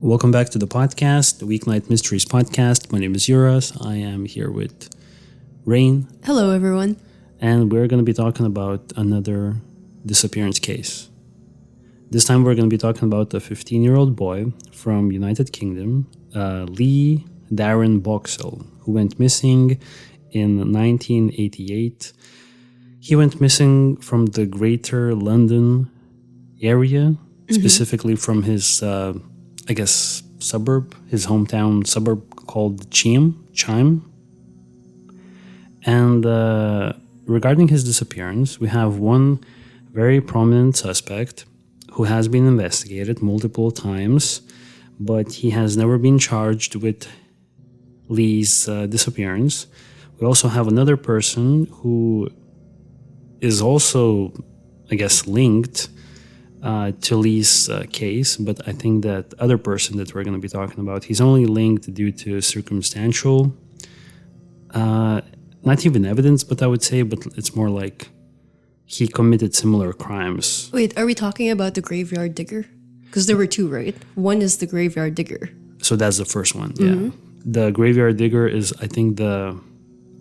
Welcome back to the podcast, the Weeknight Mysteries podcast. My name is Yuras. I am here with Rain. Hello, everyone. And we're going to be talking about another disappearance case. This time we're going to be talking about a 15-year-old boy from United Kingdom, Lee Darren Boxell, who went missing in 1988. He went missing from the Greater London area, specifically from his suburb, his hometown suburb called Cheam. And regarding his disappearance, we have one very prominent suspect who has been investigated multiple times, but he has never been charged with Lee's disappearance. We also have another person who is also, linked to Lee's case, but I think that other person that we're going to be talking about, he's only linked due to circumstantial, not even evidence, but I would say, but it's more like he committed similar crimes. Wait, are we talking about the graveyard digger? Because there were two, right? One is the graveyard digger. So that's the first one, yeah. The graveyard digger is, I think, the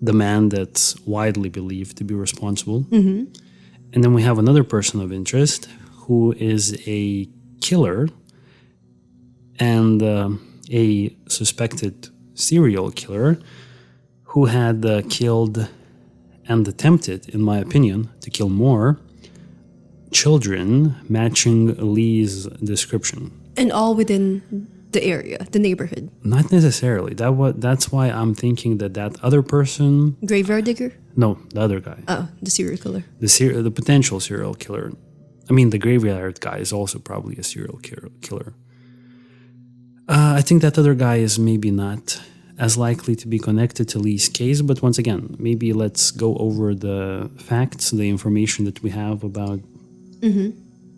man that's widely believed to be responsible. And then we have another person of interest who is a killer and a suspected serial killer who had killed and attempted, in my opinion, to kill more children matching Lee's description. And all within the area, the neighborhood. Not necessarily. That's why I'm thinking that other person... Graveyard digger? No, the other guy. Oh, the serial killer. The potential serial killer. I mean, the graveyard guy is also probably a serial killer. I think that other guy is maybe not as likely to be connected to Lee's case, but once again, maybe let's go over the facts, the information that we have about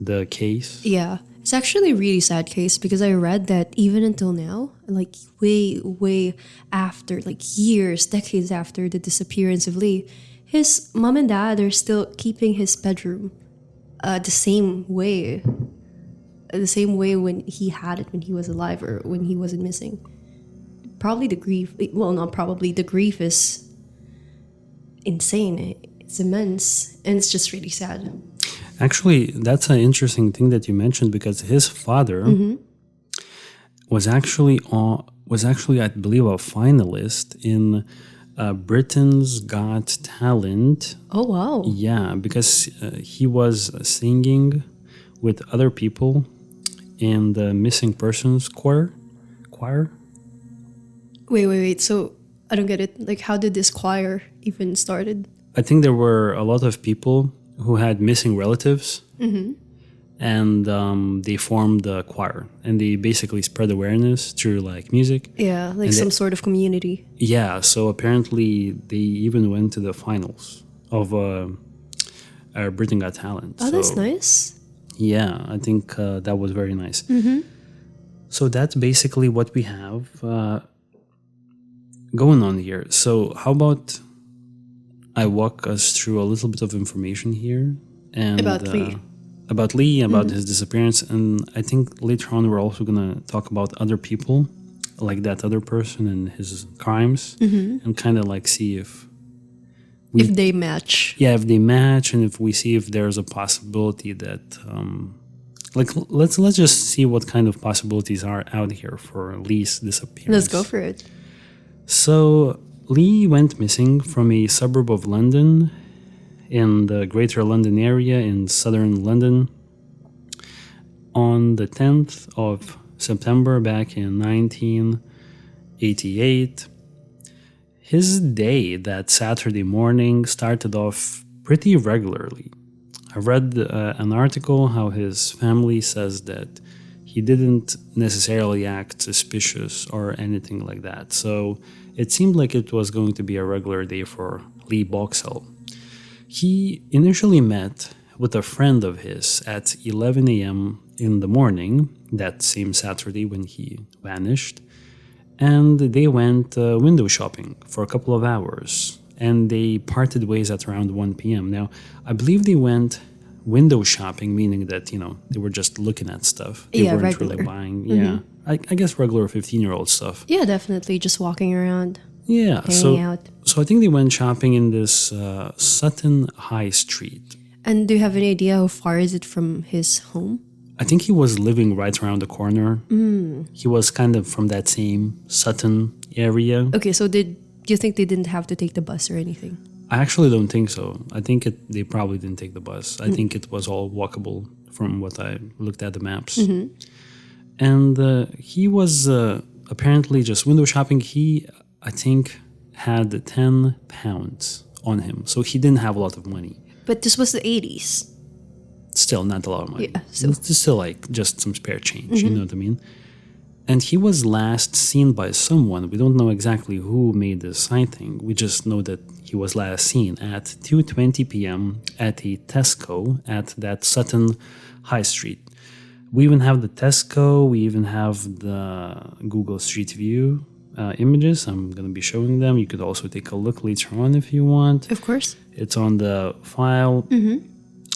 the case. Yeah, it's actually a really sad case because I read that even until now, like way after, like years, decades after the disappearance of Lee, his mom and dad are still keeping his bedroom the same way when he had it when he was alive or when he wasn't missing. Probably the grief, well, not probably, the grief is insane. It's immense, and it's just really sad. Actually, that's an interesting thing that you mentioned because his father was actually, I believe, a finalist in Britain's Got Talent. Oh, wow. Yeah, because he was singing with other people in the missing persons choir. Wait. So I don't get it. Like, how did this choir even started? I think there were a lot of people who had missing relatives, and they formed a choir, and they basically spread awareness through like music. Yeah, like some sort of community. Yeah, so apparently they even went to the finals of Britain Got Talent. Oh, that's nice. Yeah, I think that was very nice. So that's basically what we have going on here. So how about I walk us through a little bit of information here and About Lee, about his disappearance, and I think later on we're also gonna talk about other people, like that other person and his crimes, and kind of like see if they match. Yeah, if they match, and if we see if there's a possibility that, let's just see what kind of possibilities are out here for Lee's disappearance. Let's go for it. So Lee went missing from a suburb of London in the Greater London area in southern London on the 10th of September back in 1988. His day that Saturday morning started off pretty regularly. I read an article how his family says that he didn't necessarily act suspicious or anything like that. So it seemed like it was going to be a regular day for Lee Boxell. He initially met with a friend of his at 11 a.m. in the morning, that same Saturday when he vanished, and they went window shopping for a couple of hours, and they parted ways at around 1 p.m. Now, I believe they went window shopping, meaning that, they were just looking at stuff. They weren't regular. really buying. Mm-hmm. Yeah. I guess regular 15-year-old stuff. Yeah, definitely. Just walking around, Yeah, hanging out. so I think they went shopping in this Sutton High Street. And do you have any idea how far is it from his home? I think he was living right around the corner. He was kind of from that same Sutton area. Okay, so do you think they didn't have to take the bus or anything? I actually don't think so. I think they probably didn't take the bus. I think it was all walkable from what I looked at the maps. And he was apparently just window shopping. He, I think, had £10 on him. So he didn't have a lot of money. But this was the 80s. Still not a lot of money. Yeah, so- It's still like just some spare change, you know what I mean? And he was last seen by someone. We don't know exactly who made this sighting. We just know that he was last seen at 2:20 p.m. at a Tesco at that Sutton High Street. We even have the Tesco. We even have the Google Street View images. I'm going to be showing them. You could also take a look later on if you want. Of course. It's on the file.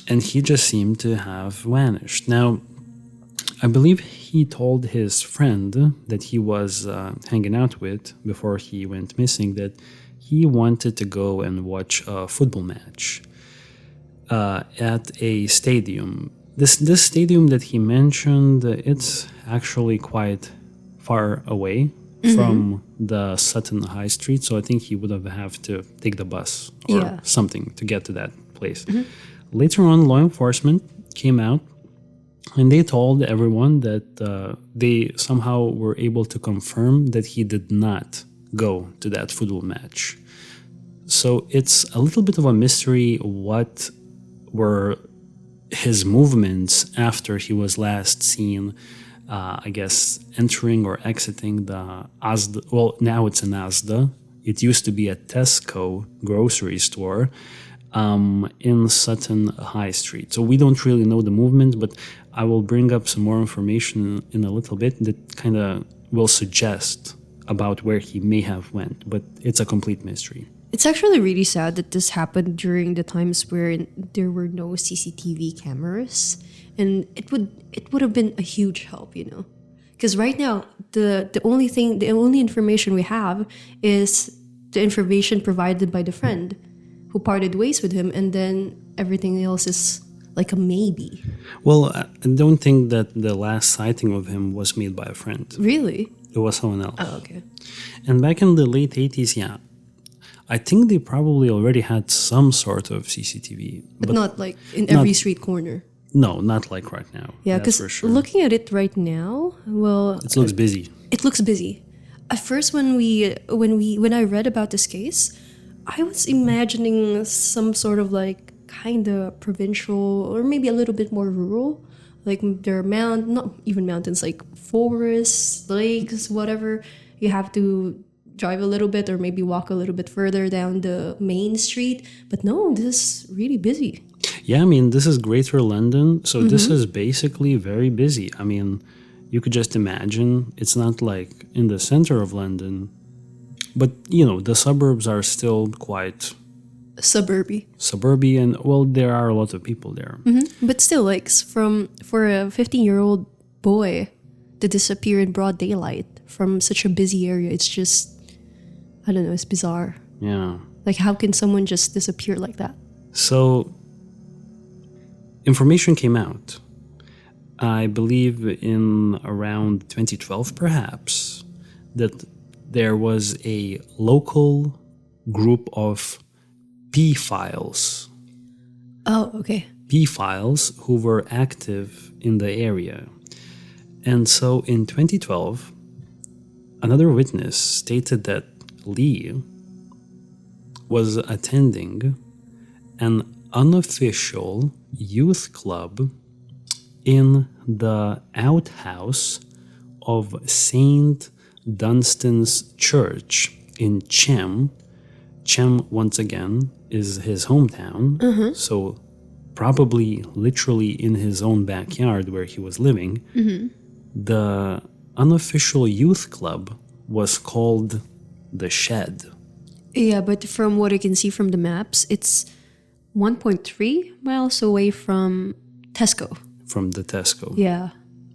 And he just seemed to have vanished. Now, I believe he told his friend that he was hanging out with before he went missing that he wanted to go and watch a football match at a stadium. This stadium that he mentioned, it's actually quite far away from the Sutton High Street, so I think he would have to take the bus or something to get to that place. Later on, law enforcement came out and they told everyone that they somehow were able to confirm that he did not go to that football match. So it's a little bit of a mystery what were his movements after he was last seen, I guess, entering or exiting the Asda. Well, now it's an Asda. It used to be a Tesco grocery store in Sutton High Street. So we don't really know the movement, but I will bring up some more information in a little bit that kind of will suggest about where he may have went, but it's a complete mystery. It's actually really sad that this happened during the times where there were no CCTV cameras, and it would have been a huge help, you know, because right now the only information we have is the information provided by the friend who parted ways with him, and then everything else is like a maybe. Well, I don't think that the last sighting of him was made by a friend. Really? It was someone else. Oh, okay. And back in the late 80s, yeah, I think they probably already had some sort of CCTV. But not like in every street corner. No, not like right now. Yeah, because looking at it right now, well... It looks busy. It looks busy. At first, when I read about this case, I was imagining some sort of like kind of provincial or maybe a little bit more rural. Like there are not even mountains, like forests, lakes, whatever. You have to drive a little bit or maybe walk a little bit further down the main street. But no, this is really busy. Yeah, I mean, this is Greater London, so this is basically very busy. I mean, you could just imagine it's not like in the center of London, but, you know, the suburbs are still quite... Suburban, well, there are a lot of people there. But still, like, for a 15-year-old boy to disappear in broad daylight from such a busy area, it's just, I don't know, it's bizarre. Yeah. Like, how can someone just disappear like that? So, information came out, I believe in around 2012 perhaps, that there was a local group of paedophiles. Oh, okay. Paedophiles who were active in the area. And so in 2012, another witness stated that Lee was attending an unofficial youth club in the outhouse of St. Dunstan's Church in Cheam. Cheam, once again, is his hometown, so probably literally in his own backyard where he was living. The unofficial youth club was called The Shed. Yeah, but from what I can see from the maps, it's 1.3 miles away from Tesco. From the Tesco. Yeah.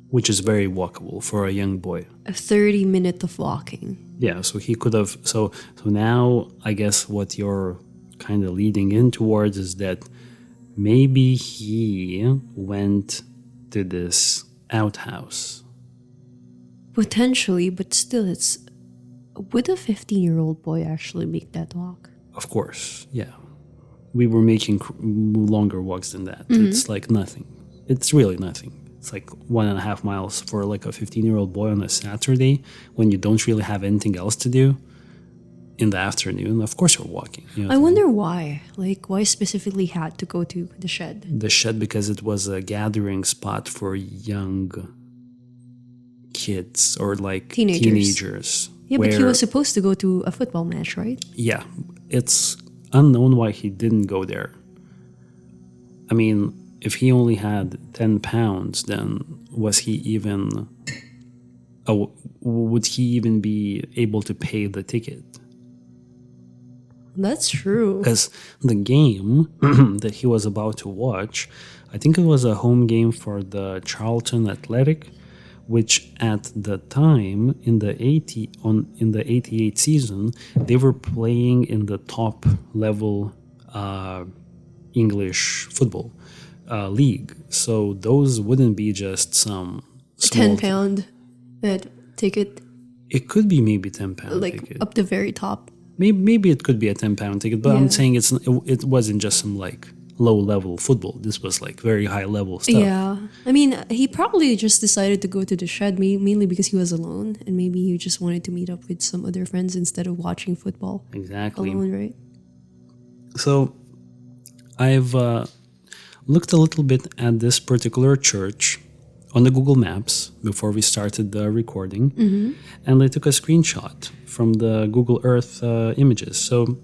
which is very walkable for a young boy. A 30-minute of walking. Yeah, so he could have. So now I guess what you're kind of leading in towards is that maybe he went to this outhouse. Potentially, but still, would a 15-year-old boy actually make that walk? Of course, yeah. We were making longer walks than that. It's like nothing. It's really nothing. It's like 1.5 miles for like a 15-year-old boy on a Saturday when you don't really have anything else to do in the afternoon. Of course you're walking. You know I wonder why. Like, why specifically had to go to the shed? The shed, because it was a gathering spot for young kids or like teenagers. Yeah, but he was supposed to go to a football match, right? Yeah, it's unknown why he didn't go there. I mean, if he only had 10 pounds, then was he even... would he even be able to pay the ticket? That's true. Because the game that he was about to watch, I think it was a home game for the Charlton Athletic, which at the time in the 88 season, they were playing in the top level English football league. So those wouldn't be just some small 10-pound ticket. It could be maybe 10 pound like ticket. Up the very top. Maybe it could be a 10-pound ticket, but I'm saying it wasn't just some like low-level football. This was like very high-level stuff. Yeah. I mean, he probably just decided to go to the shed mainly because he was alone, and maybe he just wanted to meet up with some other friends instead of watching football. Exactly. Alone, right? So I've looked a little bit at this particular church on the Google Maps before we started the recording, and I took a screenshot from the Google Earth images. So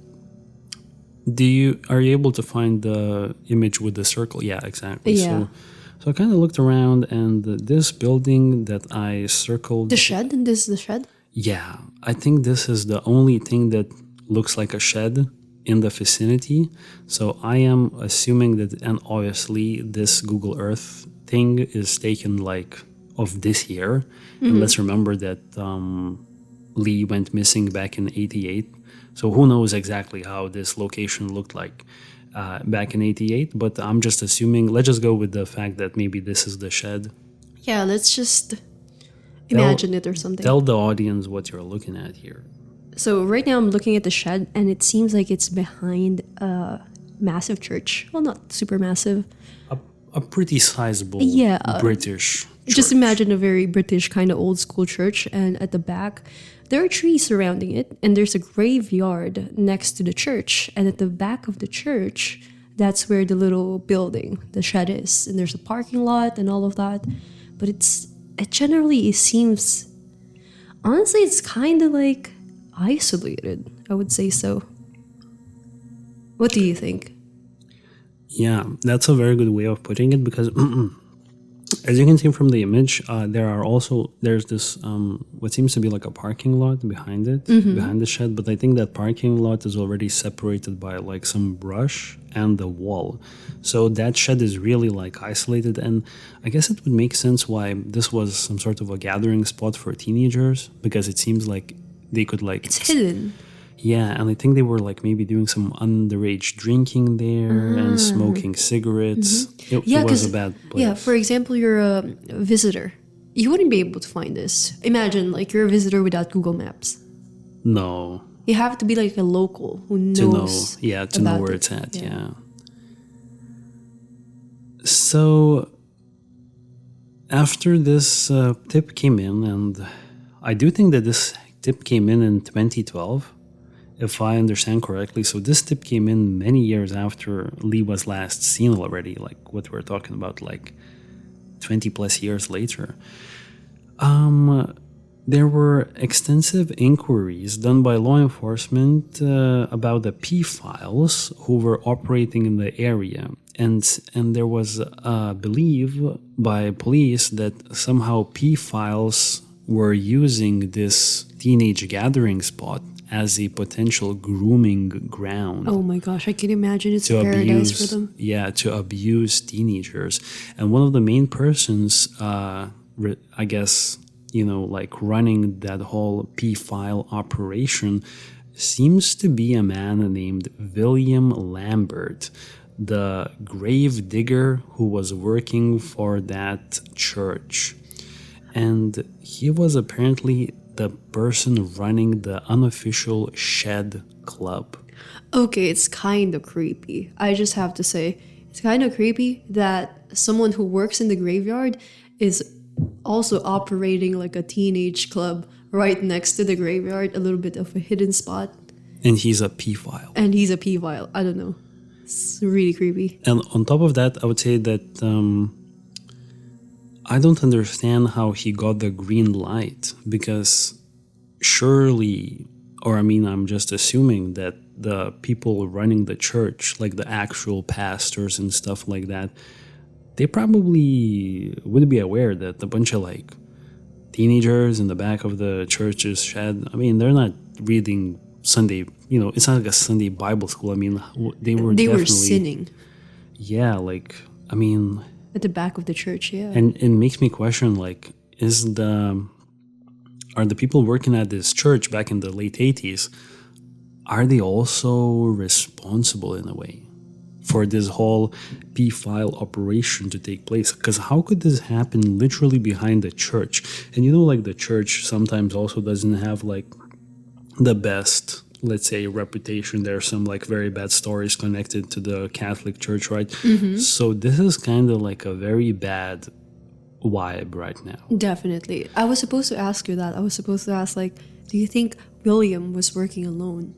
are you able to find the image with the circle? Yeah, exactly. Yeah. So I kind of looked around, and this building that I circled... The shed? And this is the shed? Yeah, I think this is the only thing that looks like a shed in the vicinity. So I am assuming that, and obviously this Google Earth thing is taken like of this year. And let's remember that Lee went missing back in 88. So who knows exactly how this location looked like back in 88. But I'm just assuming, let's just go with the fact that maybe this is the shed. Yeah, let's just imagine it or something. Tell the audience what you're looking at here. So right now I'm looking at the shed, and it seems like it's behind a massive church. Well, not super massive. A pretty sizable British church. Just imagine a very British kind of old school church, and at the back there are trees surrounding it, and there's a graveyard next to the church, and at the back of the church, that's where the little building, the shed is, and there's a parking lot and all of that. But it seems, honestly, it's kind of like isolated, I would say so. What do you think? Yeah, that's a very good way of putting it, because as you can see from the image, there's this what seems to be like a parking lot behind it, behind the shed, but I think that parking lot is already separated by like some brush and the wall. So that shed is really like isolated, and I guess it would make sense why this was some sort of a gathering spot for teenagers, because it seems like they could like... It's hidden. Yeah, and I think they were like maybe doing some underage drinking there and smoking cigarettes. It was a bad place. Yeah, for example, you're a visitor. You wouldn't be able to find this. Imagine like you're a visitor without Google Maps. No. You have to be like a local who knows. To know where it's at, yeah. So after this tip came in, and I do think that this tip came in 2012. If I understand correctly. So this tip came in many years after Lee was last seen already, like what we're talking about, like 20 plus years later. There were extensive inquiries done by law enforcement about the pedophiles who were operating in the area. And there was a belief by police that somehow pedophiles were using this teenage gathering spot as a potential grooming ground. Oh my gosh, I can imagine it's a paradise for them. Yeah, to abuse teenagers. And one of the main persons I guess, like running that whole paedophile operation seems to be a man named William Lambert, the gravedigger who was working for that church. And he was apparently the person running the unofficial shed club. Okay, it's kind of creepy. I just have to say, it's kind of creepy that someone who works in the graveyard is also operating like a teenage club right next to the graveyard, a little bit of a hidden spot. And he's a paedophile. And he's a paedophile. I don't know. It's really creepy. And on top of that, I would say that I don't understand how he got the green light, because surely, or I mean, I'm just assuming that the people running the church, like the actual pastors and stuff like that, they probably would be aware that a bunch of like teenagers in the back of the church's shed, I mean, they're not reading Sunday, it's not like a Sunday Bible school. I mean, they were sinning. Yeah, like, I mean, at the back of the church, yeah. And it makes me question, like, are the people working at this church back in the late 80s, are they also responsible in a way for this whole paedophile operation to take place? Because how could this happen literally behind the church? And like the church sometimes also doesn't have like the best, let's say, reputation. There are some like very bad stories connected to the Catholic Church, right? Mm-hmm. So this is kind of like a very bad vibe right now. Definitely. I was supposed to ask you that. I was supposed to ask, like, do you think William was working alone?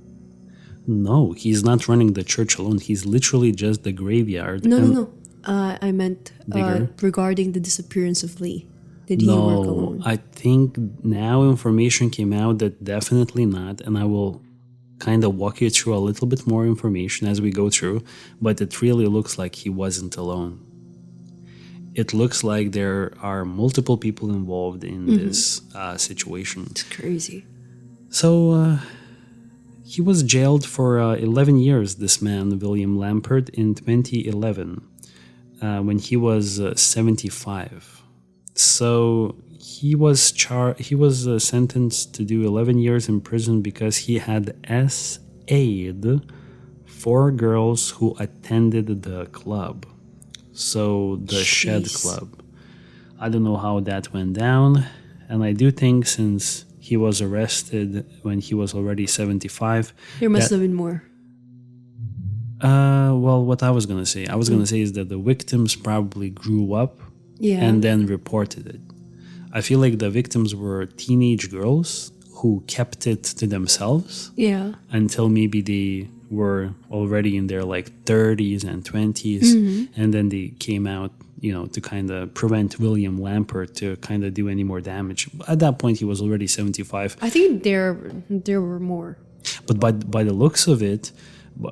No, he's not running the church alone. He's literally just the graveyard. No. I meant regarding the disappearance of Lee. Did he work alone? I think now information came out that definitely not, and I will kind of walk you through a little bit more information as we go through, but it really looks like he wasn't alone. It looks like there are multiple people involved in this situation. It's crazy. So he was jailed for 11 years, this man, William Lambert, in 2011, when he was 75. So he was sentenced to do 11 years in prison because he had SA'd 4 girls who attended the club. So the Shed Club. I don't know how that went down. And I do think since he was arrested when he was already 75. There must have been more. Well, what I was going to say. Is that the victims probably grew up and then reported it. I feel like the victims were teenage girls who kept it to themselves until maybe they were already in their like 30s and 20s, and then they came out, to kind of prevent William Lambert to kind of do any more damage. At that point, he was already 75. I think there were more. But by the looks of it,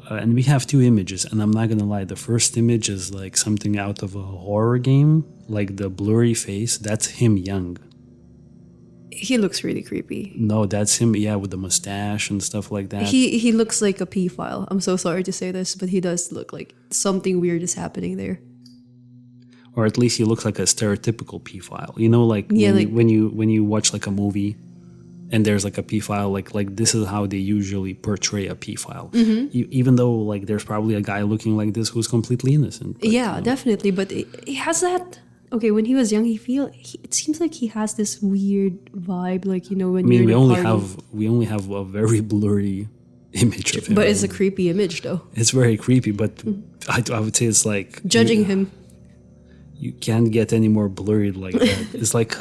and we have 2 images, and I'm not gonna lie, the first image is like something out of a horror game, like the blurry face. That's him young. He looks really creepy. No, that's him, with the mustache and stuff like that. He looks like a pedophile. I'm so sorry to say this, but he does look like something weird is happening there. Or at least he looks like a stereotypical pedophile. When you watch like a movie and there's like a pedophile, like this is how they usually portray a pedophile. Even though like there's probably a guy looking like this who's completely innocent. But, definitely. But he has that. Okay, when he was young, it seems like he has this weird vibe, like when we only have a very blurry image of him. But it's a creepy image, though. It's very creepy, but I would say it's like judging him. You can't get any more blurred like that. It's like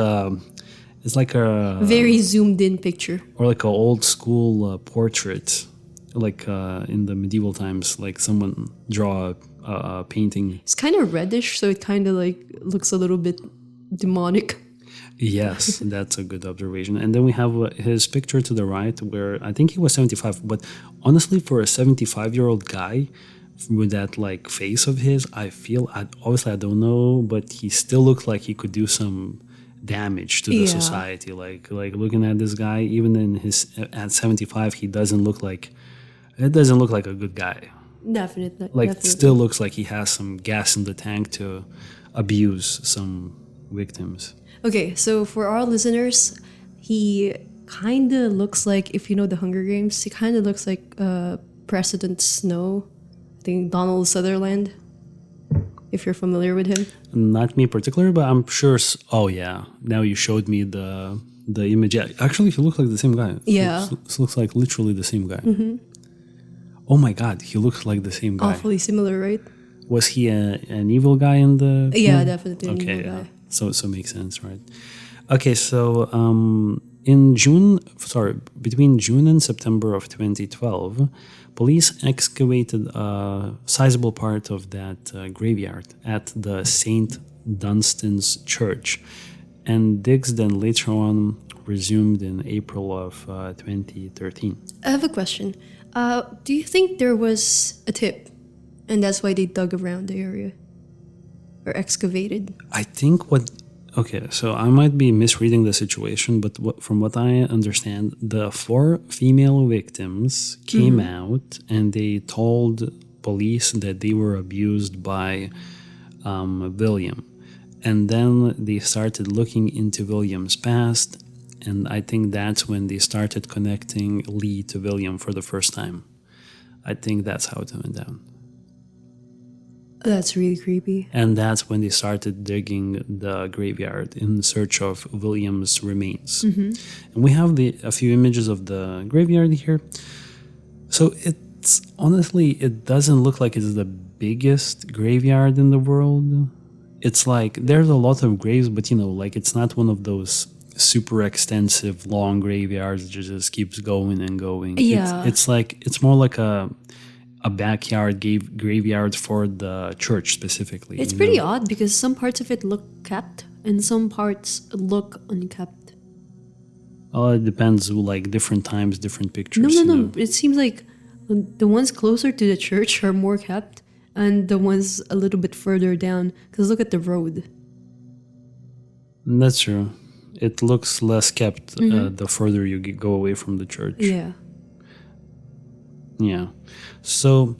a very zoomed in picture, or like an old school portrait, like in the medieval times, like someone draw a painting. It's kind of reddish, so it kind of like looks a little bit demonic. Yes, that's a good observation. And then we have his picture to the right, where I think he was 75. But honestly, for a 75-year-old guy with that like face of his, I feel, obviously I don't know, but he still looks like he could do some damage to the society. Like looking at this guy, even at 75, he doesn't look like a good guy. Definitely. It still looks like he has some gas in the tank to abuse some victims. Okay, so for our listeners, he kind of looks like, if you know the Hunger Games, he kind of looks like President Snow. I think Donald Sutherland, if you're familiar with him. Not me particularly, but I'm sure. Oh yeah, now you showed me the image. Yeah, actually, he looks like the same guy. Yeah. Looks like literally the same guy. Oh my god, he looks like the same guy. Awfully similar, right? Was he an evil guy in the? Yeah, film? definitely an evil guy. So makes sense, right? Okay, so between June and September of 2012, police excavated a sizable part of that graveyard at the St. Dunstan's Church, and digs then later on resumed in April of 2013. I have a question. Do you think there was a tip, and that's why they dug around the area or excavated? I think okay, so I might be misreading the situation, but from what I understand, the 4 female victims came out and they told police that they were abused by William. And then they started looking into William's past, and I think that's when they started connecting Lee to William for the first time. I think that's how it went down. That's really creepy. And that's when they started digging the graveyard in search of William's remains. And we have a few images of the graveyard here. So it's honestly, it doesn't look like it's the biggest graveyard in the world. It's like there's a lot of graves, but like it's not one of those super extensive long graveyards that just keeps going and going. Yeah. It's more like a backyard graveyard for the church specifically. It's pretty odd because some parts of it look kept and some parts look unkept. Oh, it depends, like different times, different pictures. No. It seems like the ones closer to the church are more kept and the ones a little bit further down, because look at the road. That's true. It looks less kept the further you go away from the church. Yeah. Yeah. So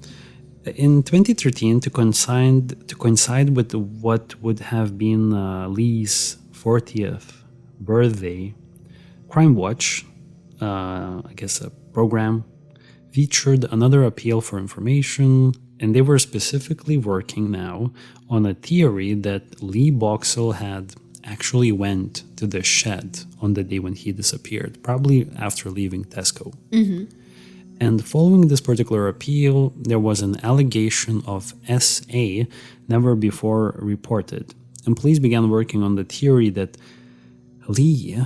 in 2013, to coincide with what would have been Lee's 40th birthday, Crime Watch, I guess a program, featured another appeal for information, and they were specifically working now on a theory that Lee Boxell had actually went to the shed on the day when he disappeared, probably after leaving Tesco. And following this particular appeal, there was an allegation of SA never before reported. And police began working on the theory that Lee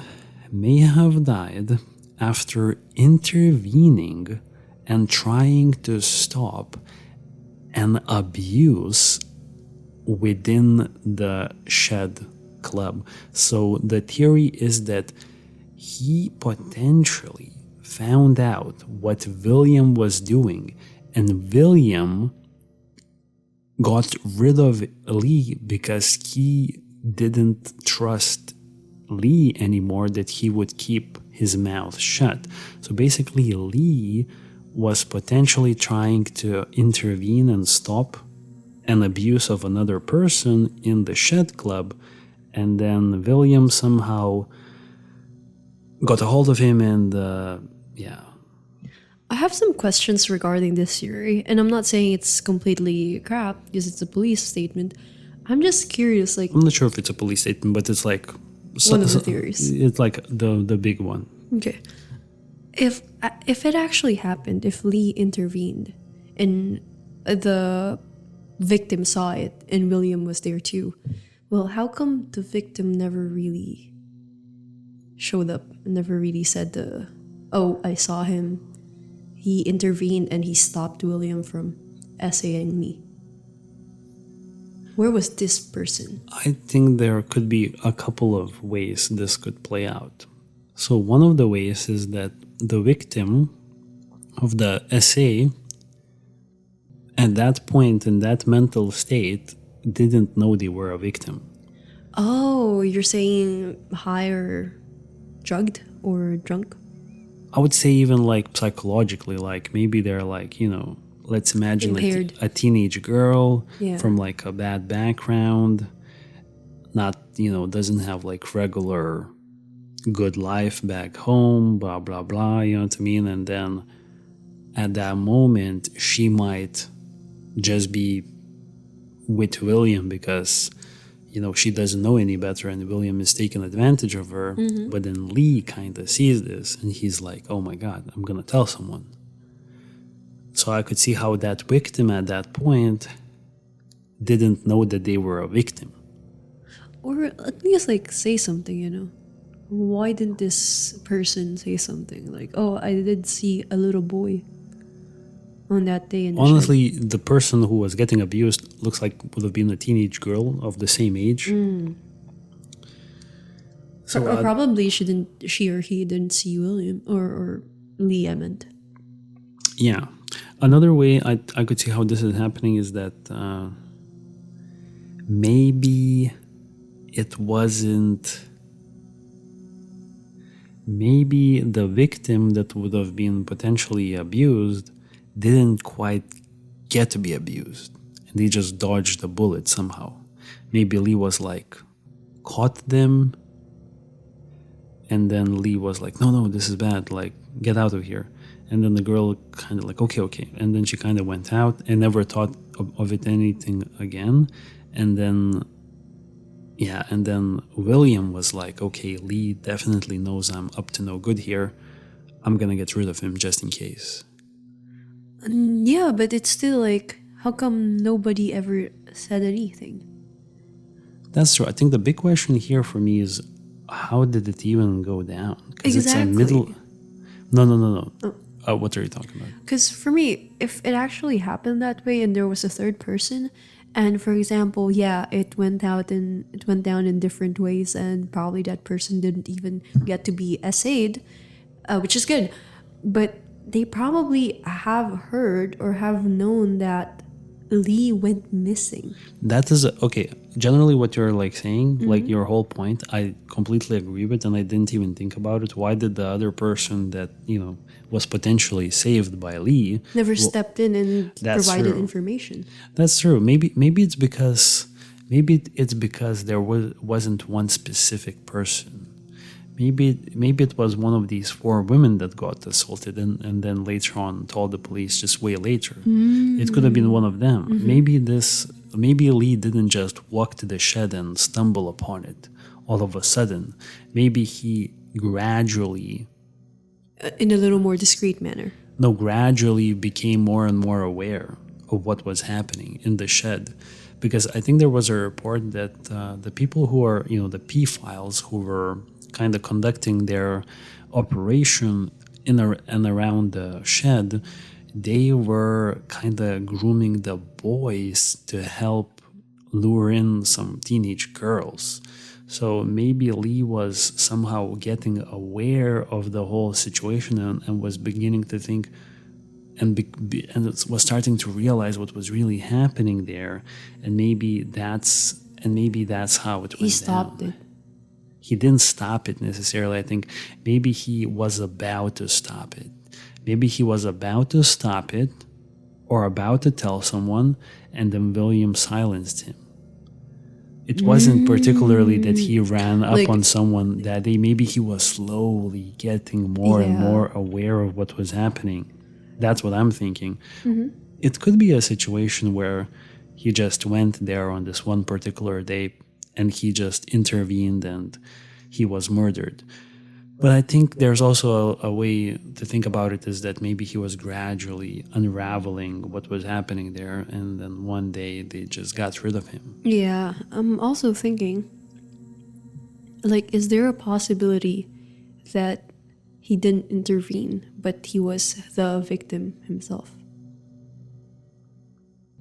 may have died after intervening and trying to stop an abuse within the shed club. So the theory is that he potentially found out what William was doing, and William got rid of Lee because he didn't trust Lee anymore, that he would keep his mouth shut. So basically Lee was potentially trying to intervene and stop an abuse of another person in the shed club, and then William somehow got a hold of him and yeah. I have some questions regarding this theory, and I'm not saying it's completely crap because it's a police statement. I'm just curious, like... I'm not sure if it's a police statement, but it's like... one of the theories. It's like the big one. Okay. If it actually happened, if Lee intervened and the victim saw it and William was there too, well, how come the victim never really showed up, never really said oh, I saw him, he intervened and he stopped William from essaying me? Where was this person? I think there could be a couple of ways this could play out. So one of the ways is that the victim of the SA at that point in that mental state didn't know they were a victim. Oh, you're saying high or drugged or drunk? I would say even like psychologically, like maybe they're like, let's imagine like a teenage girl from like a bad background, not doesn't have like regular good life back home, blah, blah, blah, you know what I mean? And then at that moment, she might just be with William because, she doesn't know any better and William is taking advantage of her. But then Lee kind of sees this and he's like, oh my God, I'm going to tell someone. So I could see how that victim at that point didn't know that they were a victim. Or at least like say something, Why didn't this person say something? Like, oh, I did see a little boy on that day in the Honestly, the person who was getting abused looks like would have been a teenage girl of the same age. So or probably she or he didn't see William or Lee, I meant. Yeah. Another way I could see how this is happening is that maybe it wasn't... Maybe the victim that would have been potentially abused didn't quite get to be abused. And they just dodged the bullet somehow. Maybe Lee was like, caught them. And then Lee was like, no, this is bad. Like, get out of here. And then the girl kind of like, okay. And then she kind of went out and never thought of it anything again. And then William was like, okay, Lee definitely knows I'm up to no good here. I'm going to get rid of him just in case. Yeah, but it's still like, how come nobody ever said anything? That's true. I think the big question here for me is, how did it even go down? Because exactly. It's a middle... No. Oh. What are you talking about? Because for me, if it actually happened that way and there was a third person, and for example, it went down in different ways, and probably that person didn't even get to be essayed, which is good. But they probably have heard or have known that Lee went missing. That is okay. Generally, what you're like saying, like your whole point, I completely agree with, and I didn't even think about it. Why did the other person that was potentially saved by Lee never stepped in and provided information? That's true. Maybe it's because there wasn't one specific person. Maybe it was one of these 4 women that got assaulted and then later on told the police just way later. It could have been one of them. Maybe Lee didn't just walk to the shed and stumble upon it all of a sudden. Maybe he gradually... in a little more discreet manner. No, gradually became more and more aware of what was happening in the shed. Because I think there was a report that the people who are, the pedophiles who were kind of conducting their operation in and around the shed, they were kind of grooming the boys to help lure in some teenage girls. So maybe Lee was somehow getting aware of the whole situation and was beginning to think and was starting to realize what was really happening there. And maybe that's how it went down. He stopped it. He didn't stop it necessarily. I think maybe he was about to stop it. Maybe he was about to stop it or about to tell someone, and then William silenced him. It wasn't particularly that he ran up on someone that day. Maybe he was slowly getting more and more aware of what was happening. That's what I'm thinking. It could be a situation where he just went there on this one particular day and he just intervened and he was murdered. But I think there's also a way to think about it is that maybe he was gradually unraveling what was happening there, and then one day they just got rid of him. Yeah, I'm also thinking, is there a possibility that he didn't intervene, but he was the victim himself?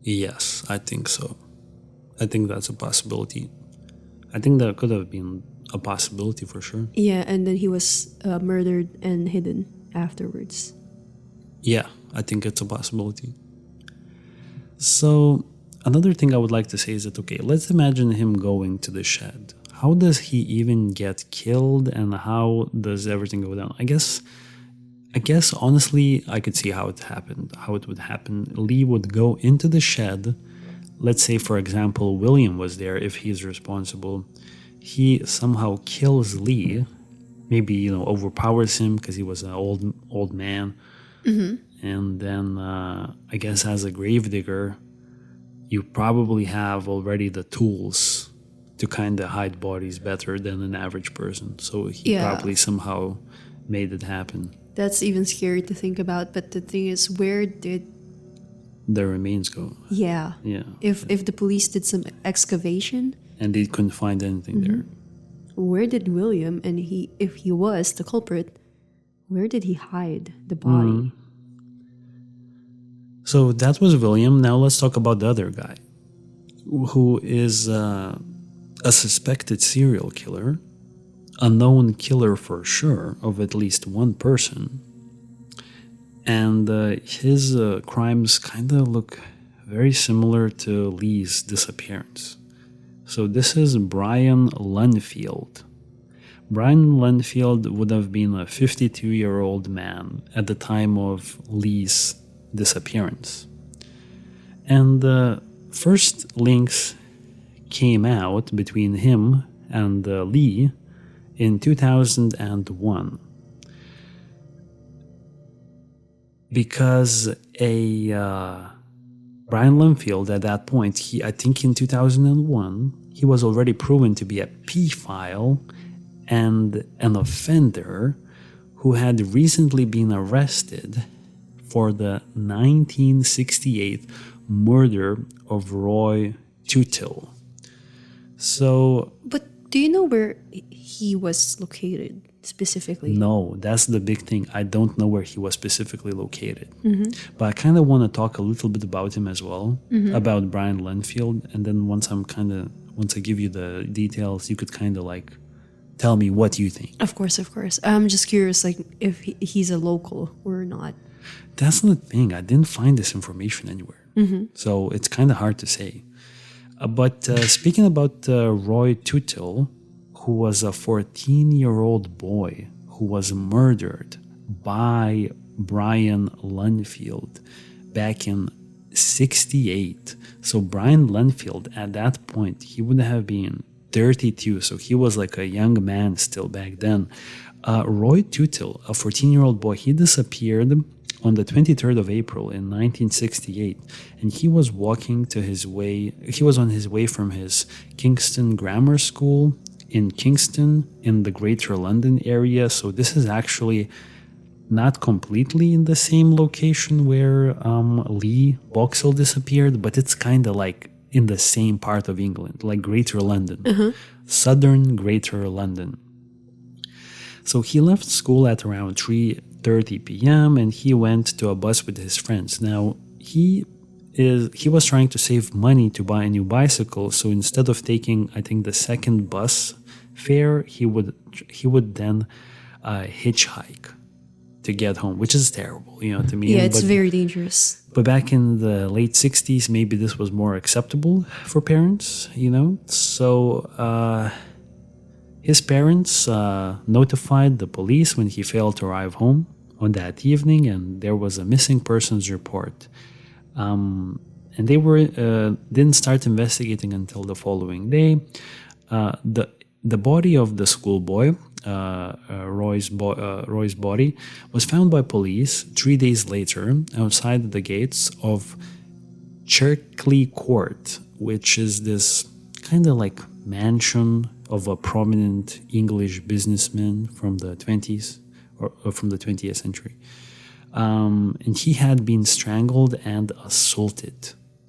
Yes, I think so. I think that's a possibility. I think that could have been a possibility for sure. Yeah, and then he was murdered and hidden afterwards. Yeah, I think it's a possibility. So another thing I would like to say is that, okay, let's imagine him going to the shed. How does he even get killed and how does everything go down? I guess honestly, I could see how it would happen. Lee would go into the shed. Let's say, for example, William was there if he's responsible. he somehow kills Lee, maybe, overpowers him because he was an old man. And then I guess as a gravedigger, you probably have already the tools to kind of hide bodies better than an average person. So he probably somehow made it happen. That's even scary to think about. But the thing is, where did the remains go? Yeah. If the police did some excavation and they couldn't find anything there, where did William, and if he was the culprit, where did he hide the body? So that was William. Now let's talk about the other guy, who is a suspected serial killer, a known killer for sure of at least one person. And his crimes kind of look very similar to Lee's disappearance. So this is Brian Lunn Field. Brian Lunn Field would have been a 52-year-old man at the time of Lee's disappearance. And the first links came out between him and Lee in 2001. Because Brian Lunn Field at that point, I think in 2001, he was already proven to be a paedophile and an offender who had recently been arrested for the 1968 murder of Roy Tutil. So... But do you know where he was located specifically? No, that's the big thing. I don't know where he was specifically located. But I kind of want to talk a little bit about him as well, about Brian Lunn Field. And then once I give you the details, you could kind of like tell me what you think. Of course. I'm just curious, like, if he's a local or not. That's the thing. I didn't find this information anywhere. So it's kind of hard to say. But speaking about Roy Tutil, who was a 14-year-old boy who was murdered by Brian Lunn Field back in 1968. So Brian Lunn Field, at that point, he would have been 32. So he was like a young man still back then. Roy Tutil, a 14-year-old boy, he disappeared on the 23rd of April in 1968, and he was on his way from his Kingston Grammar School in Kingston in the Greater London area. So this is actually not completely in the same location where Lee Boxell disappeared, but it's kind of like in the same part of England, like Greater London, southern Greater London. So he left school at around 3:30 p.m. and he went to a bus with his friends. Now, he was trying to save money to buy a new bicycle, so instead of taking, I think, the second bus fare, he would then hitchhike to get home, which is terrible, to me. Yeah, it's very dangerous. But back in the late 60s, maybe this was more acceptable for parents, So his parents notified the police when he failed to arrive home on that evening, and there was a missing persons report. And they didn't start investigating until the following day. The body of the schoolboy, Roy's body, was found by police 3 days later outside the gates of Cherkley Court, which is this kind of like mansion of a prominent English businessman from the 20s or from the 20th century. And he had been strangled and assaulted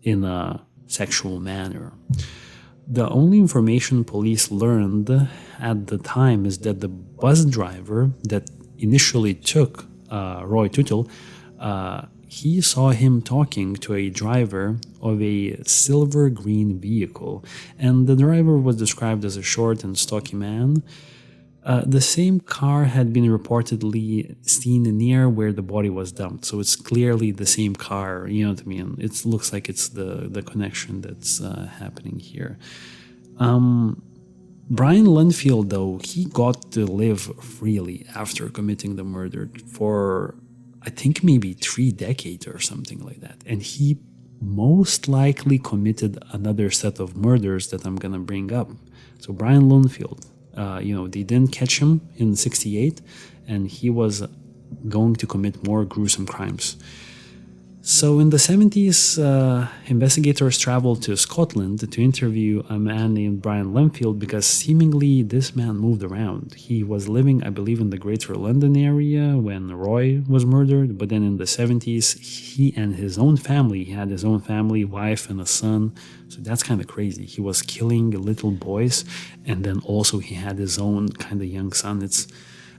in a sexual manner. The only information police learned at the time is that the bus driver that initially took Roy Tutil, he saw him talking to a driver of a silver green vehicle, and the driver was described as a short and stocky man. The same car had been reportedly seen near where the body was dumped, so it's clearly the same car, you know what I mean? It looks like it's the connection that's happening here. Brian Lunn Field, though, he got to live freely after committing the murder for, I think, maybe 3 decades or something like that. And he most likely committed another set of murders that I'm going to bring up So Brian Lunn Field, they didn't catch him in '68, and he was going to commit more gruesome crimes. So in the 70s, investigators traveled to Scotland to interview a man named Brian Lunn Field because seemingly this man moved around. He was living, I believe, in the Greater London area when Roy was murdered, but then in the 70s, he and his own family, he had his own family, wife and a son. So that's kind of crazy. He was killing little boys, and then also he had his own kind of young son. It's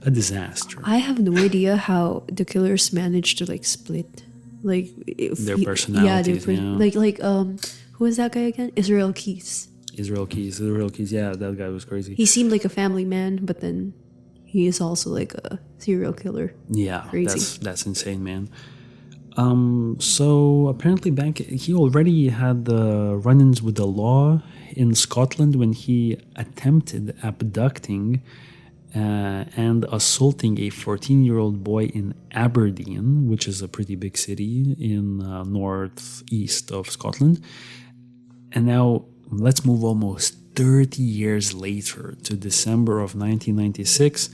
a disaster. I have no idea how the killers managed to split Their personalities. Who is that guy again? Israel Keys. Israel Keys, yeah, that guy was crazy. He seemed like a family man, but then he is also a serial killer. Yeah, crazy. That's insane, man. So apparently he already had the run-ins with the law in Scotland when he attempted abducting and assaulting a 14-year-old boy in Aberdeen, which is a pretty big city in northeast of Scotland. And now let's move almost 30 years later to December of 1996.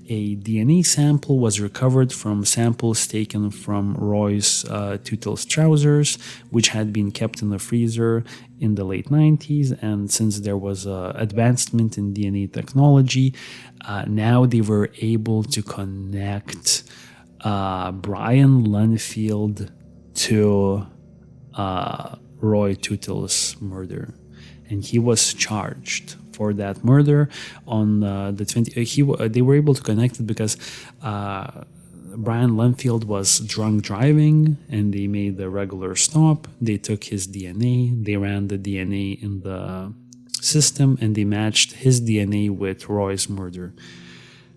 A DNA sample was recovered from samples taken from Roy's Tootle's trousers, which had been kept in the freezer in the late 90s. And since there was advancement in DNA technology, now they were able to connect Brian Lunn Field to Roy Tootle's murder. And he was charged for that murder on the 20. They were able to connect it because Brian Lunn Field was drunk driving, and they made the regular stop. They took his DNA, they ran the DNA in the system, and they matched his DNA with Roy's murder.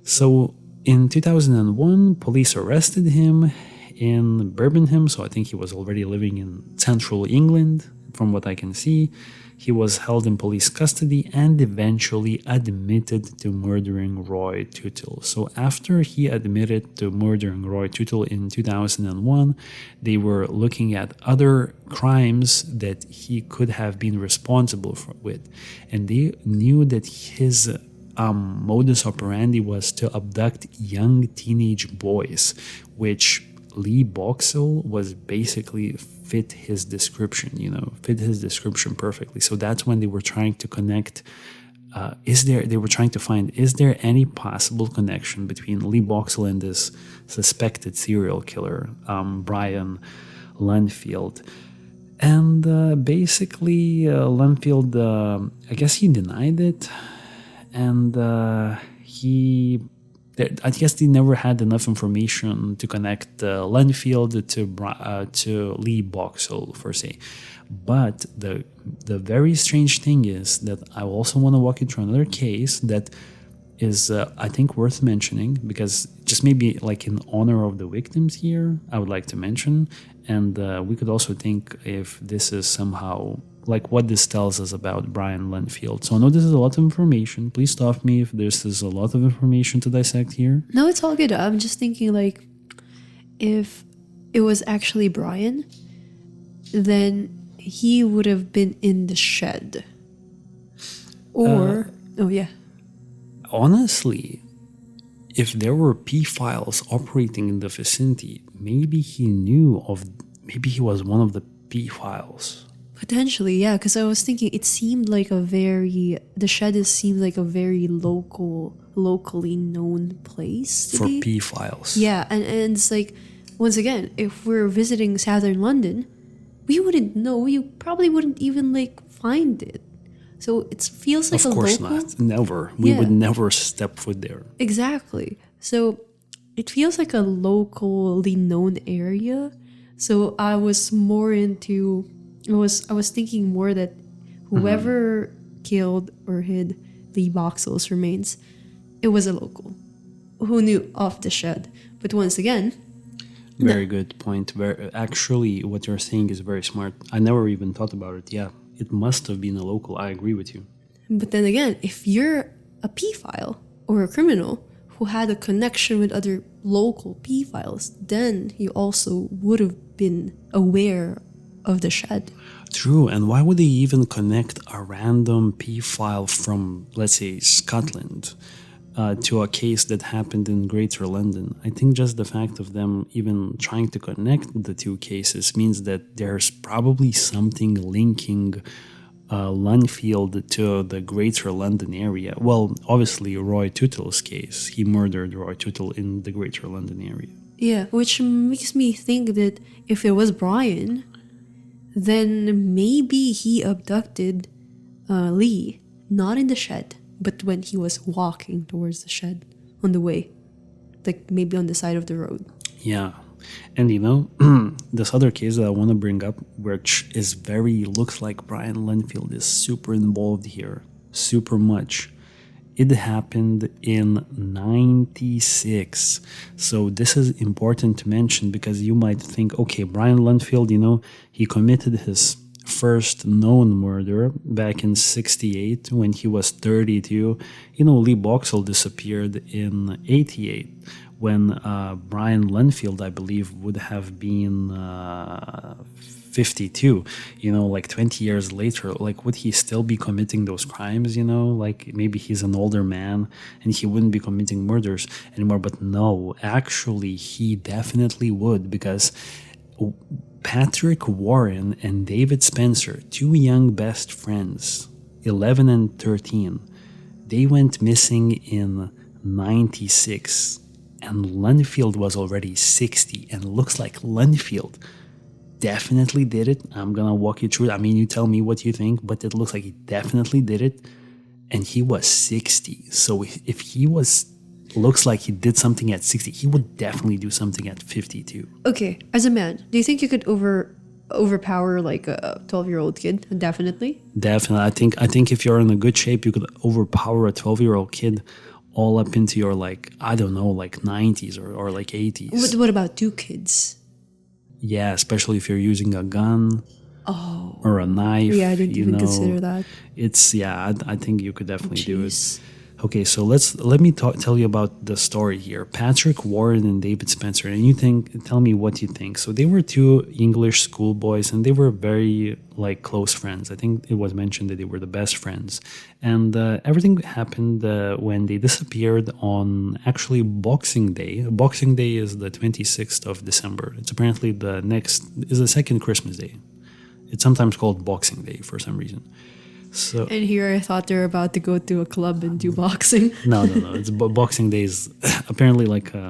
So in 2001, police arrested him in Birmingham. So I think he was already living in central England, from what I can see. He was held in police custody and eventually admitted to murdering Roy Tootle. So after he admitted to murdering Roy Tootle in 2001, they were looking at other crimes that he could have been responsible with. And they knew that his modus operandi was to abduct young teenage boys, which Lee Boxell was basically fit his description perfectly. So that's when they were trying to connect. Is there any possible connection between Lee Boxell and this suspected serial killer, Brian Lunn Field? And basically, Lunn Field, I guess he denied it, and I guess they never had enough information to connect Lunn Field to Lee Boxell, per se. But the very strange thing is that I also want to walk you through another case that is, I think, worth mentioning, because just maybe in honor of the victims here, I would like to mention, and we could also think if this is somehow what this tells us about Brian Lunn Field. So I know this is a lot of information. Please stop me if this is a lot of information to dissect here. No, it's all good. I'm just thinking if it was actually Brian, then he would have been in the shed. Or, honestly, if there were pedophiles operating in the vicinity, maybe he was one of the pedophiles. Potentially, yeah, because I was thinking it seemed the shed seemed like a very locally known place for pedophiles. Yeah, and it's once again, if we're visiting southern London, we wouldn't know. You probably wouldn't even find it. So it feels like of course local. Not. Never. We would never step foot there. Exactly. So it feels like a locally known area. So I was more into. I was thinking more that whoever killed or hid Lee Boxell's remains, it was a local who knew of the shed. But once again, very good point. Actually, what you're saying is very smart. I never even thought about it. Yeah, it must have been a local. I agree with you. But then again, if you're a pedophile or a criminal who had a connection with other local pedophiles, then you also would have been aware of the shed. True, and why would they even connect a random P file from, let's say, Scotland to a case that happened in Greater London? I think just the fact of them even trying to connect the two cases means that there's probably something linking Lunn Field to the Greater London area. Well, obviously, Roy Tootle's case. He murdered Roy Tootle in the Greater London area. Yeah, which makes me think that if it was Brian, then maybe he abducted Lee, not in the shed, but when he was walking towards the shed on the way, like maybe on the side of the road. Yeah. And this other case that I want to bring up, which is looks like Brian Lunn Field is super involved here, super much. It happened in 96. So this is important to mention because you might think, okay, Brian Lunn Field, he committed his first known murder back in 68 when he was 32. Lee Boxell disappeared in 88 when Brian Lunn Field, I believe, would have been 52, like 20 years later. Like, would he still be committing those crimes, Like, maybe he's an older man and he wouldn't be committing murders anymore. But no, actually, he definitely would, because Patrick Warren and David Spencer, two young best friends, 11 and 13, they went missing in 96. And Lunn Field was already 60. And looks like Lunn Field definitely did it. I'm gonna walk you through it. I mean, you tell me what you think, but it looks like he definitely did it. And he was 60. So if he looks like he did something at 60, he would definitely do something at 52. Okay, as a man, do you think you could overpower like a 12-year-old kid? Definitely. Definitely. I think if you're in a good shape, you could overpower a 12-year-old kid all up into your, like, I don't know, like 90s or like 80s. What about two kids? Yeah, especially if you're using a gun or a knife. Yeah, I didn't even consider that. I think you could definitely do it. Okay, so let me tell you about the story here. Patrick Warren and David Spencer, and tell me what you think. So they were two English schoolboys, and they were very close friends. I think it was mentioned that they were the best friends, and everything happened when they disappeared on actually Boxing Day. Boxing Day is the 26th of December. It's apparently the second Christmas day. It's sometimes called Boxing Day for some reason. So, and here I thought they were about to go to a club and do boxing. No. It's Boxing Day is apparently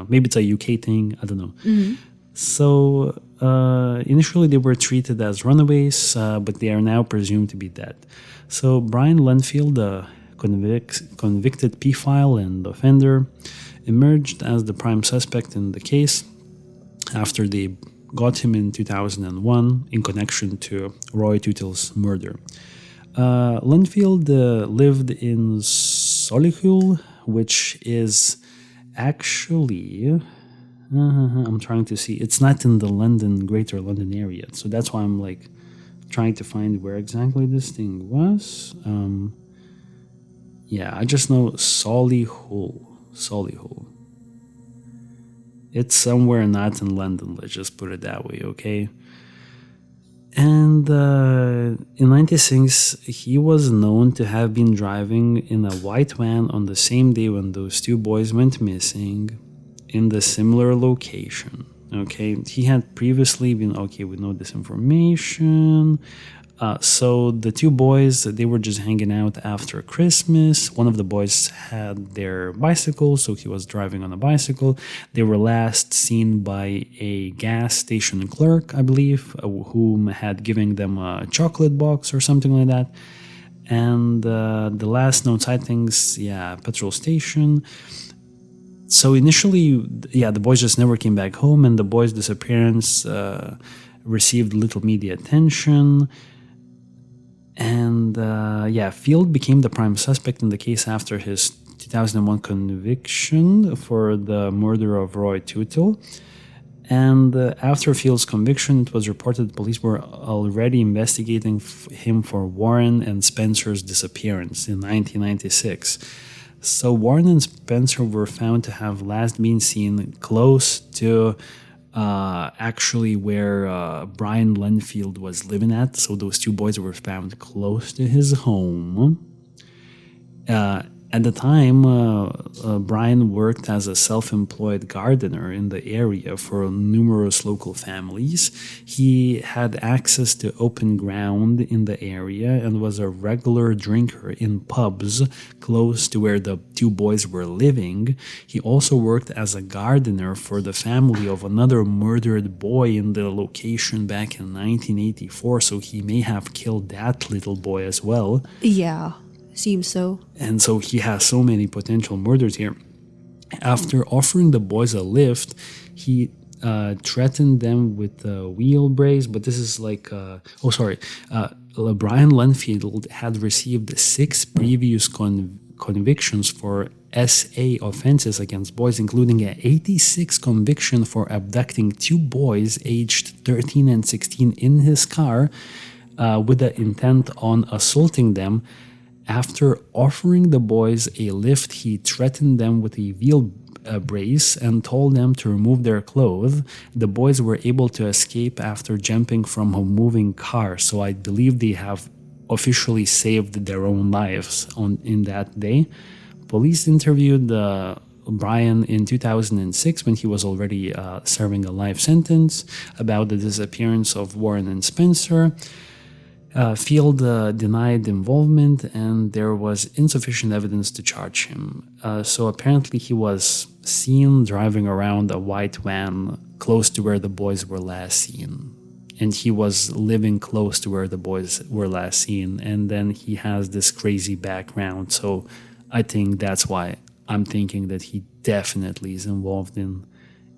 maybe it's a UK thing. I don't know. Mm-hmm. So initially they were treated as runaways, but they are now presumed to be dead. So Brian Lunn Field, a convicted pedophile and offender, emerged as the prime suspect in the case after they got him in 2001 in connection to Roy Tootle's murder. Lunn Field lived in Solihull, which is actually... I'm trying to see. It's not in the Greater London area. So that's why I'm trying to find where exactly this thing was. I just know Solihull. It's somewhere not in London, let's just put it that way, okay? And in 96, he was known to have been driving in a white van on the same day when those two boys went missing in the similar location. Okay, he had previously been, we know this information. So the two boys, they were just hanging out after Christmas. One of the boys had their bicycle, so he was driving on a bicycle. They were last seen by a gas station clerk, I believe, whom had given them a chocolate box or something like that. And the last known sightings, petrol station. So initially, the boys just never came back home, and the boys' disappearance received little media attention. And Field became the prime suspect in the case after his 2001 conviction for the murder of Roy Tootle. And after Field's conviction, it was reported police were already investigating him for Warren and Spencer's disappearance in 1996. So Warren and Spencer were found to have last been seen close to actually where Brian Lunn Field was living at. So those two boys were found close to his home. At the time, Brian worked as a self-employed gardener in the area for numerous local families. He had access to open ground in the area and was a regular drinker in pubs close to where the two boys were living. He also worked as a gardener for the family of another murdered boy in the location back in 1984, so he may have killed that little boy as well. Yeah, seems so. And so he has so many potential murders here. After offering the boys a lift, he threatened them with a wheel brace, but this is like... Brian Lunn Field had received 6 previous convictions for SA offenses against boys, including an 86 conviction for abducting 2 boys aged 13 and 16 in his car with the intent on assaulting them. After offering the boys a lift, he threatened them with a wheel brace and told them to remove their clothes. The boys were able to escape after jumping from a moving car, so I believe they have officially saved their own lives in that day. Police interviewed Brian in 2006 when he was already serving a life sentence about the disappearance of Warren and Spencer. Field denied involvement, and there was insufficient evidence to charge him. So apparently he was seen driving around a white van close to where the boys were last seen. And he was living close to where the boys were last seen. And then he has this crazy background. So I think that's why I'm thinking that he definitely is involved in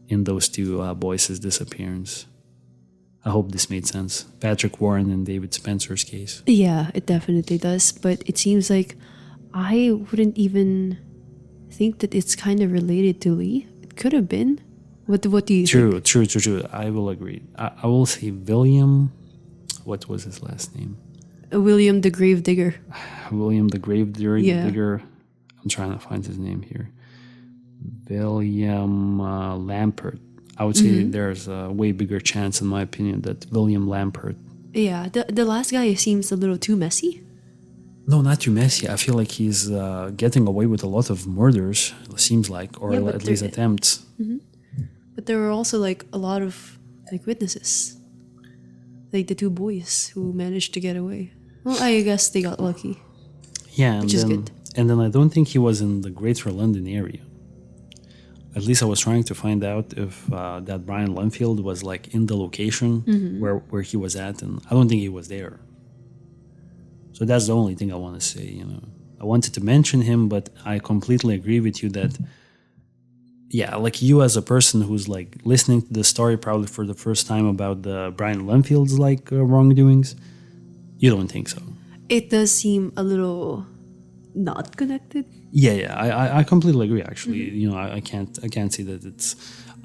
those two boys' disappearance. I hope this made sense. Patrick Warren and David Spencer's case. Yeah, it definitely does. But it seems like I wouldn't even think that it's kind of related to Lee. It could have been. What do you think? True. I will agree. I will say William. What was his last name? William the Gravedigger. William the Gravedigger. Yeah. I'm trying to find his name here. William Lambert. I would say there's a way bigger chance, in my opinion, that William Lambert. Yeah, the last guy seems a little too messy. No, not too messy. I feel like he's getting away with a lot of murders, it seems like, or at least attempts. Mm-hmm. But there were also like a lot of like witnesses, like the 2 boys who managed to get away. Well, I guess they got lucky. Yeah, which is good. And then I don't think he was in the Greater London area. At least I was trying to find out if that Brian Lunn Field was like in the location where he was at, and I don't think he was there. So that's the only thing I want to say. I wanted to mention him, but I completely agree with you that, yeah, like you as a person who's like listening to the story probably for the first time about the Brian Lunn Field's like wrongdoings, you don't think so. It does seem a little not connected. Yeah, I completely agree. Actually, I can't see that it's.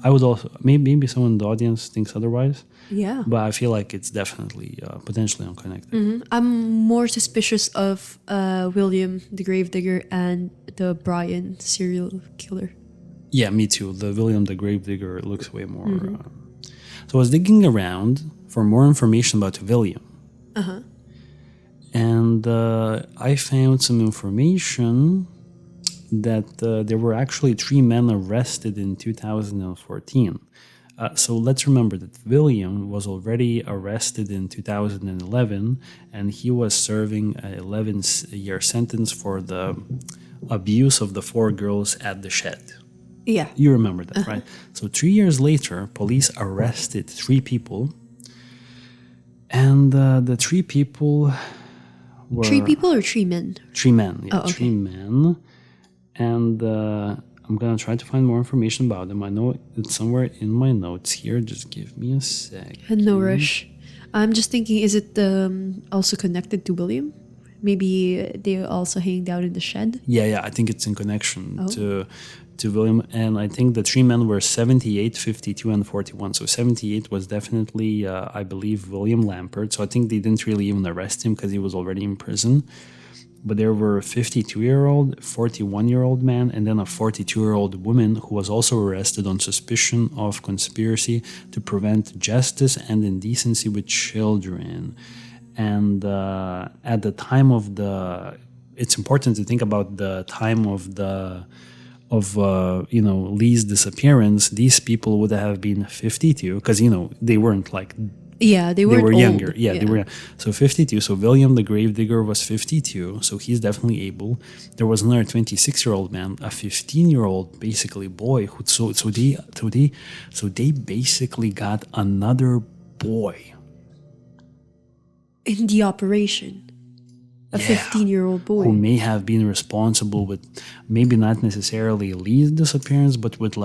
I would also maybe someone in the audience thinks otherwise. Yeah, but I feel like it's definitely potentially unconnected. I'm more suspicious of William the Gravedigger and the Brian serial killer. Yeah, me too. The William the Gravedigger looks way more. So I was digging around for more information about William. And I found some information that there were actually 3 men arrested in 2014. So let's remember that William was already arrested in 2011, and he was serving an 11-year sentence for the abuse of the 4 girls at the shed. Yeah. You remember that, right? So 3 years later, police arrested 3 people, and the 3 people were... 3 people or 3 men? 3 men, yeah, oh, okay. 3 men. And I'm going to try to find more information about them. I know it's somewhere in my notes here. Just give me a sec. No rush. I'm just thinking, is it also connected to William? Maybe they also hanged out in the shed? Yeah, I think it's in connection to William. And I think the 3 men were 78, 52, and 41. So 78 was definitely, I believe, William Lambert. So I think they didn't really even arrest him because he was already in prison. but there were a 52-year-old, 41-year-old man, and then a 42-year-old woman who was also arrested on suspicion of conspiracy to prevent justice and indecency with children. And at the time of it's important to think about the time of Lee's disappearance. These people would have been 52 because they weren't like. Yeah, they were old. younger. Yeah, they were. So 52. So William the Gravedigger was 52. So he's definitely able. There was another 26-year-old man, a 15-year-old basically boy who. So they basically got another boy in the operation. A 15-year-old boy who may have been responsible with maybe not necessarily Lee's disappearance, but with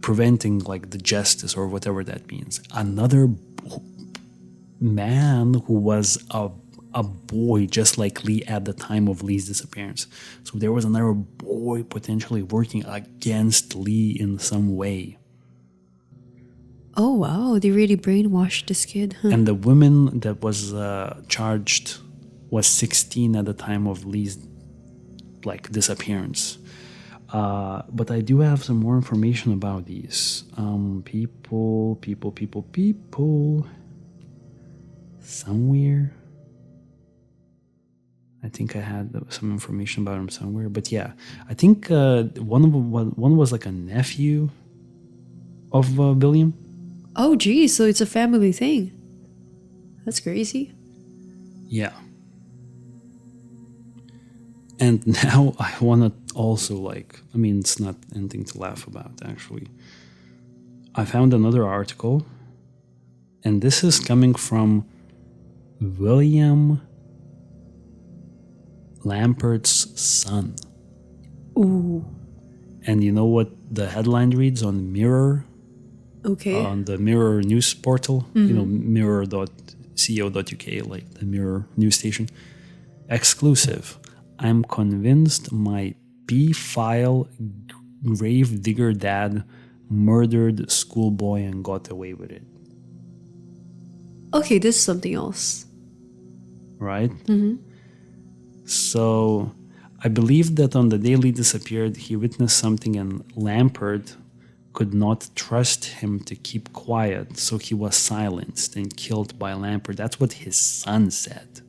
preventing like the justice or whatever that means. Another man who was a boy just like Lee at the time of Lee's disappearance. So there was another boy potentially working against Lee in some way. Oh wow, they really brainwashed this kid, huh? And the woman that was charged was 16 at the time of Lee's disappearance. But I do have some more information about these people somewhere. I think I had some information about him somewhere. But yeah, I think one was like a nephew of William. Oh geez, so it's a family thing. That's crazy. Yeah. And now I want to also it's not anything to laugh about, actually. I found another article, and this is coming from William Lambert's son. Ooh. And you know what the headline reads on Mirror? Okay. On the Mirror news portal, mirror.co.uk, like the Mirror news station. Exclusive. I'm convinced my paedophile gravedigger dad murdered schoolboy and got away with it. Okay, this is something else. Right? Mm-hmm. So, I believe that on the day Lee disappeared, he witnessed something and Lambert could not trust him to keep quiet, so he was silenced and killed by Lambert. That's what his son said.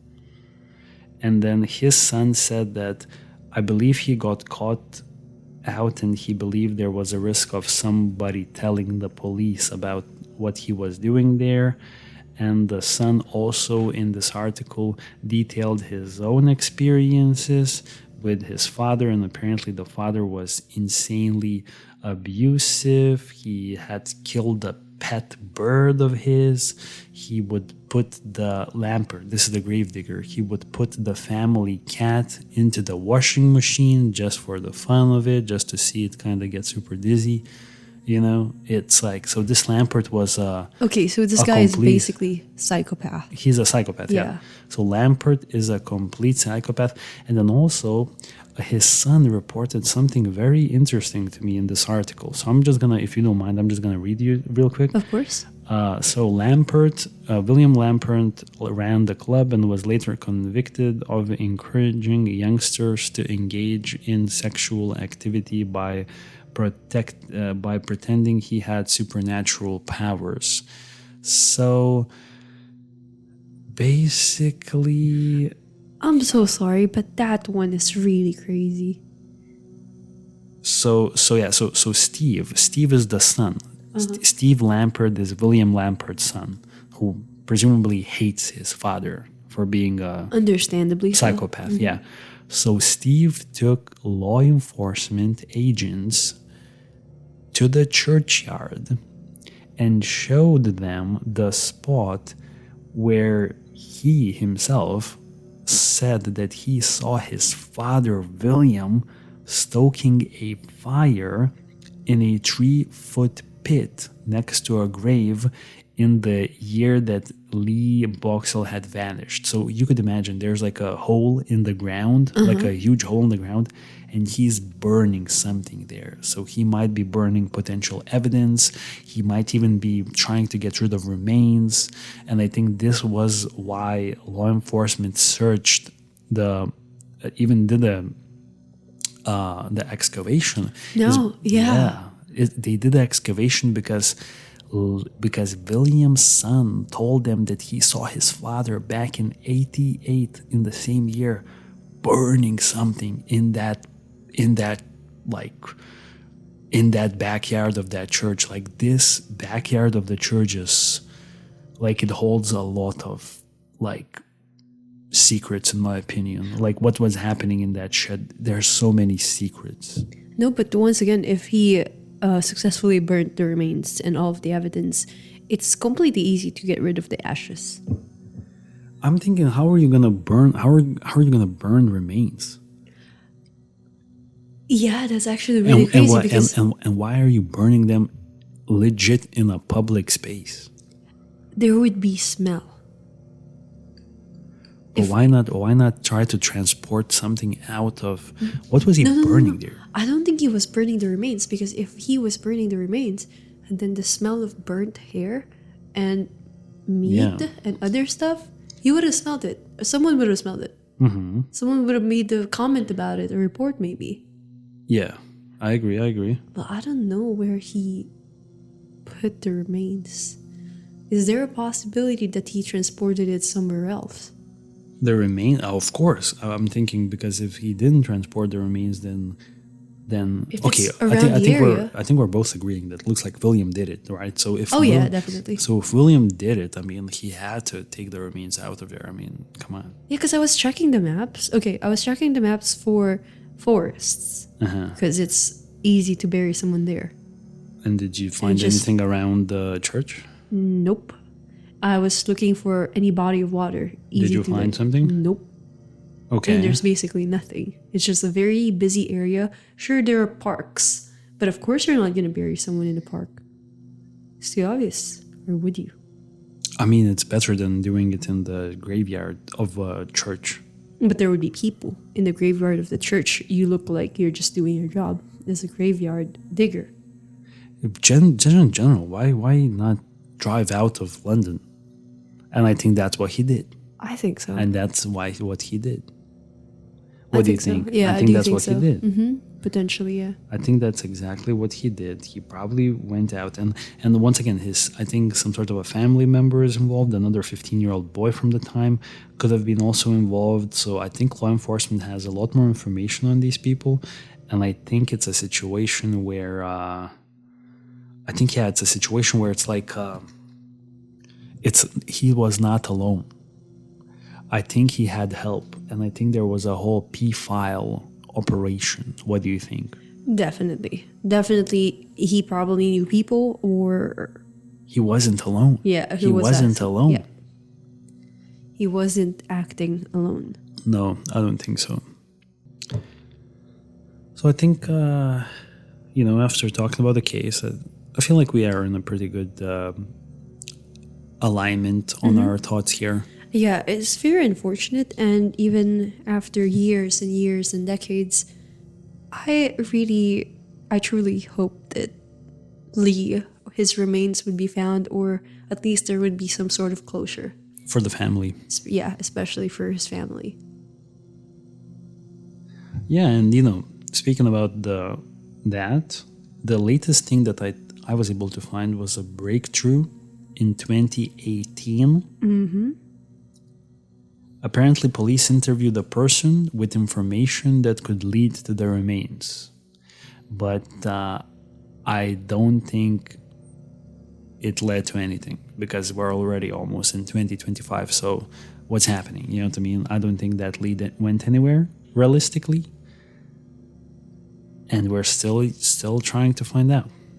And then his son said that I believe he got caught out and he believed there was a risk of somebody telling the police about what he was doing there. And the son also in this article detailed his own experiences with his father, and apparently the father was insanely abusive. He had killed a pet bird of his. He would put the Lambert, this is the gravedigger, he would put the family cat into the washing machine just for the fun of it, just to see it kind of get super dizzy. It's like, so this Lambert was okay, so this guy is basically psychopath. He's a psychopath, yeah. So Lambert is a complete psychopath. And then also his son reported something very interesting to me in this article. So I'm just gonna, if you don't mind, I'm just gonna read you real quick. Of course. So William Lambert ran the club and was later convicted of encouraging youngsters to engage in sexual activity by pretending he had supernatural powers. So basically, I'm so sorry, but that one is really crazy. So Steve is the son. Steve Lambert is William Lambert's son, who presumably hates his father for being a understandably psychopath. So. Yeah. So Steve took law enforcement agents to the churchyard and showed them the spot where he himself said that he saw his father William stoking a fire in a 3-foot pit next to a grave in the year that Lee Boxell had vanished. So you could imagine there's like a hole in the ground, like a huge hole in the ground, and he's burning something there. So he might be burning potential evidence. He might even be trying to get rid of remains. And I think this was why law enforcement searched even did the excavation. No, yeah. They did the excavation because William's son told them that he saw his father back in 88 in the same year burning something in that backyard of that church. Like, this backyard of the church is like, it holds a lot of like secrets, in my opinion. Like, what was happening in that shed, there's so many secrets. No, but once again, if he successfully burnt the remains and all of the evidence, it's completely easy to get rid of the ashes. I'm thinking, how are you gonna burn? How are you gonna burn remains? Yeah, that's actually really crazy. And why are you burning them legit in a public space? There would be smell. But why not try to transport something out of... What was he burning there? I don't think he was burning the remains, because if he was burning the remains, and then the smell of burnt hair and meat and other stuff, he would have smelled it. Someone would have smelled it. Mm-hmm. Someone would have made a comment about it, a report maybe. Yeah, I agree. But I don't know where he put the remains. Is there a possibility that he transported it somewhere else? The remain, of course. I'm thinking, because if he didn't transport the remains, then if okay. It's around the area. I think we're both agreeing that it looks like William did it, right? So if definitely. So if William did it, I mean, he had to take the remains out of there. I mean, come on. Yeah, because I was checking the maps. Okay, I was checking the maps for forests because it's easy to bury someone there. And did you find anything around the church? Nope. I was looking for any body of water. Did you find something? Nope. Okay. And there's basically nothing. It's just a very busy area. Sure, there are parks, but of course you're not going to bury someone in a park. It's too obvious. Or would you? I mean, it's better than doing it in the graveyard of a church. But there would be people in the graveyard of the church. You look like you're just doing your job as a graveyard digger. In general, why not drive out of London? And I think that's what he did. I think so. And that's what he did. What do you think? So. Yeah, I think that's what he did. Mm-hmm. Potentially, yeah. I think that's exactly what he did. He probably went out and once again, I think some sort of a family member is involved. Another 15-year-old boy from the time could have been also involved. So I think law enforcement has a lot more information on these people. And I think it's a situation where, it's a situation where it's like, he was not alone. I think he had help, and I think there was a whole paedophile operation. What do you think? Definitely. He probably knew people, or he wasn't alone. Yeah, he wasn't alone. Yeah. He wasn't acting alone. No, I don't think so. So I think, after talking about the case, I feel like we are in a pretty good alignment on our thoughts here. Yeah, it's very unfortunate, and even after years and years and decades, I truly hope that his remains would be found, or at least there would be some sort of closure. For the family. Yeah, especially for his family. Yeah, and speaking about the latest thing that I was able to find was a breakthrough in 2018. Mm-hmm. Apparently, police interviewed a person with information that could lead to the remains. But I don't think it led to anything, because we're already almost in 2025. So what's happening? You know what I mean? I don't think that lead went anywhere, realistically. And we're still trying to find out.